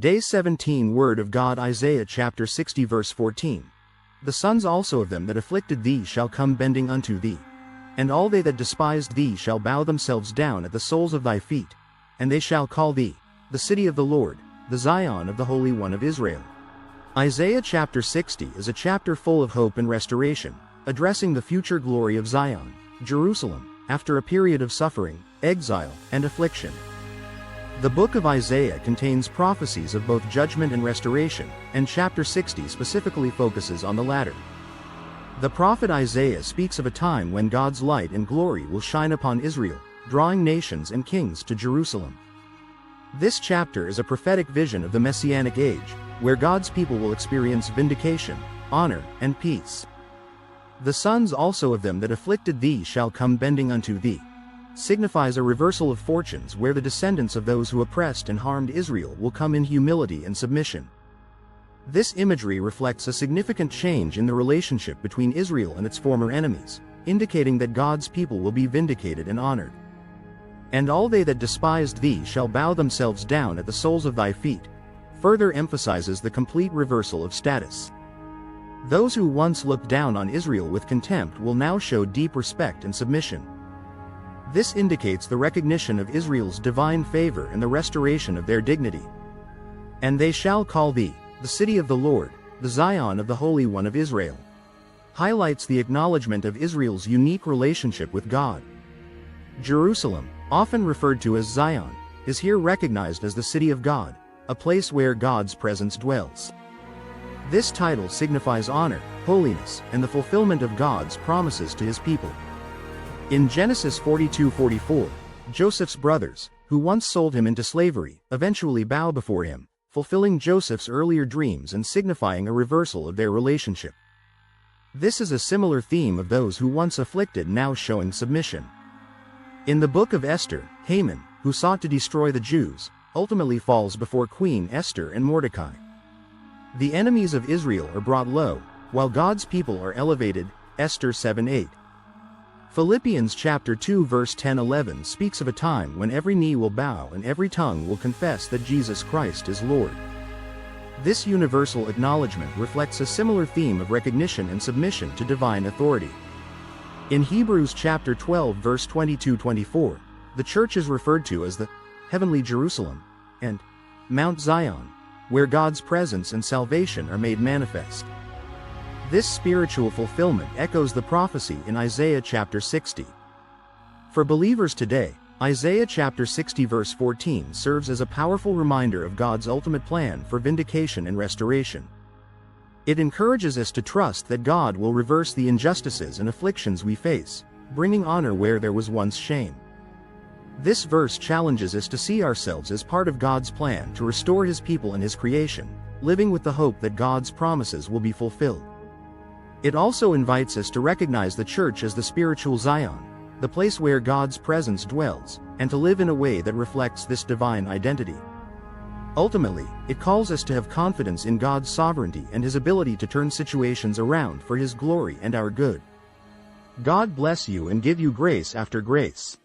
Day 17 Word of God Isaiah chapter 60 verse 14. The sons also of them that afflicted thee shall come bending unto thee. And all they that despised thee shall bow themselves down at the soles of thy feet. And they shall call thee, the city of the Lord, the Zion of the Holy One of Israel. Isaiah chapter 60 is a chapter full of hope and restoration, addressing the future glory of Zion, Jerusalem, after a period of suffering, exile, and affliction. The book of Isaiah contains prophecies of both judgment and restoration, and chapter 60 specifically focuses on the latter. The prophet Isaiah speaks of a time when God's light and glory will shine upon Israel, drawing nations and kings to Jerusalem. This chapter is a prophetic vision of the Messianic age, where God's people will experience vindication, honor, and peace. The sons also of them that afflicted thee shall come bending unto thee, signifies a reversal of fortunes where the descendants of those who oppressed and harmed Israel will come in humility and submission. This imagery reflects a significant change in the relationship between Israel and its former enemies, indicating that God's people will be vindicated and honored. And all they that despised thee shall bow themselves down at the soles of thy feet, further emphasizes the complete reversal of status. Those who once looked down on Israel with contempt will now show deep respect and submission. This indicates the recognition of Israel's divine favor and the restoration of their dignity. And they shall call thee, the city of the Lord, the Zion of the Holy One of Israel. Highlights the acknowledgement of Israel's unique relationship with God. Jerusalem, often referred to as Zion, is here recognized as the city of God, a place where God's presence dwells. This title signifies honor, holiness, and the fulfillment of God's promises to his people. In Genesis 42:44, Joseph's brothers, who once sold him into slavery, eventually bow before him, fulfilling Joseph's earlier dreams and signifying a reversal of their relationship. This is a similar theme of those who once afflicted now showing submission. In the book of Esther, Haman, who sought to destroy the Jews, ultimately falls before Queen Esther and Mordecai. The enemies of Israel are brought low, while God's people are elevated, Esther 7:8. Philippians chapter 2 verse 10-11 speaks of a time when every knee will bow and every tongue will confess that Jesus Christ is Lord. This universal acknowledgement reflects a similar theme of recognition and submission to divine authority. In Hebrews chapter 12 verse 22-24, the church is referred to as the heavenly Jerusalem and Mount Zion, where God's presence and salvation are made manifest. This spiritual fulfillment echoes the prophecy in Isaiah chapter 60. For believers today, Isaiah chapter 60 verse 14 serves as a powerful reminder of God's ultimate plan for vindication and restoration. It encourages us to trust that God will reverse the injustices and afflictions we face, bringing honor where there was once shame. This verse challenges us to see ourselves as part of God's plan to restore his people and his creation, living with the hope that God's promises will be fulfilled. It also invites us to recognize the church as the spiritual Zion, the place where God's presence dwells, and to live in a way that reflects this divine identity. Ultimately, it calls us to have confidence in God's sovereignty and his ability to turn situations around for his glory and our good. God bless you and give you grace after grace.